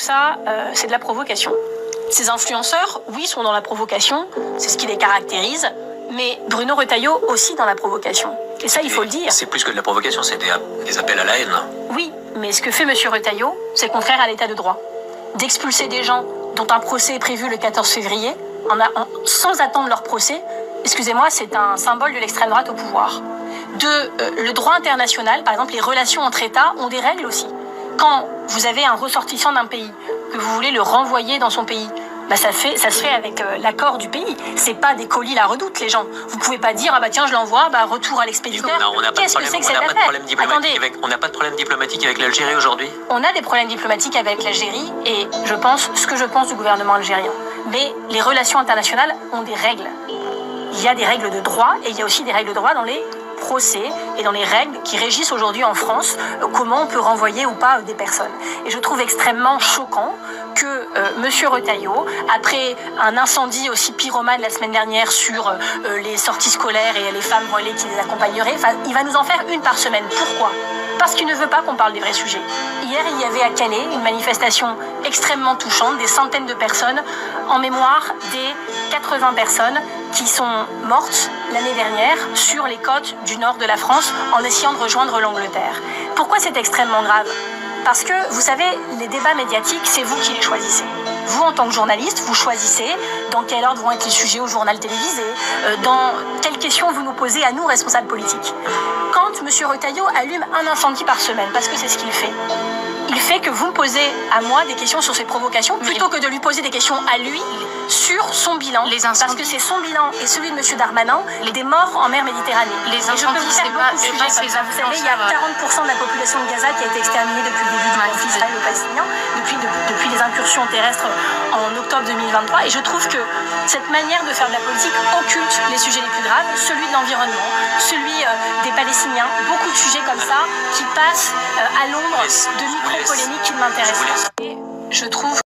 ça, c'est de la provocation. Ces influenceurs, oui, sont dans la provocation, c'est ce qui les caractérise, mais Bruno Retailleau aussi dans la provocation. Et ça, il faut le dire. C'est plus que de la provocation, c'est des appels à la haine. Oui, mais ce que fait M. Retailleau, c'est contraire à l'état de droit. D'expulser des gens dont un procès est prévu le 14 février, sans attendre leur procès, excusez-moi, c'est un symbole de l'extrême droite au pouvoir. Le droit international, par exemple, les relations entre États ont des règles aussi. Quand vous avez un ressortissant d'un pays, que vous voulez le renvoyer dans son pays, bah ça se fait avec l'accord du pays. C'est pas des colis la redoute, les gens. Vous pouvez pas dire, ah bah tiens, je l'envoie, bah retour à l'expéditeur. Qu'est-ce que c'est que cette affaire ? On n'a pas de problème diplomatique avec l'Algérie aujourd'hui ? On a des problèmes diplomatiques avec l'Algérie et je pense ce que je pense du gouvernement algérien. Mais les relations internationales ont des règles. Il y a des règles de droit et il y a aussi des règles de droit dans les procès et dans les règles qui régissent aujourd'hui en France comment on peut renvoyer ou pas des personnes. Et je trouve extrêmement choquant que M. Retailleau, après un incendie aussi pyromane la semaine dernière sur les sorties scolaires et les femmes voilées qui les accompagneraient, il va nous en faire une par semaine. Pourquoi ? Parce qu'il ne veut pas qu'on parle des vrais sujets. Hier, il y avait à Calais une manifestation extrêmement touchante, des centaines de personnes en mémoire des 80 personnes qui sont mortes l'année dernière sur les côtes du nord de la France en essayant de rejoindre l'Angleterre. Pourquoi c'est extrêmement grave ? Parce que, vous savez, les débats médiatiques, c'est vous qui les choisissez. Vous, en tant que journaliste, vous choisissez dans quel ordre vont être les sujets au journal télévisé, dans quelles questions vous nous posez à nous, responsables politiques. Quand M. Retailleau allume un incendie par semaine, parce que c'est ce qu'il fait, il fait que vous me posez à moi des questions sur ses provocations, plutôt que de lui poser des questions à lui sur son bilan. Parce que c'est son bilan et celui de M. Darmanin, des morts en mer Méditerranée. Les incendies, c'est pas ces Vous savez, il y a 40% de la population de Gaza qui a été exterminée depuis le début du conflit israélo-palestinien, depuis les incursions terrestres en octobre 2023. Et je trouve que cette manière de faire de la politique occulte les sujets les plus graves, celui de l'environnement, celui des Palestiniens, beaucoup de sujets comme ça qui passent à l'ombre de micro-polémiques qui ne m'intéressent pas. Et je trouve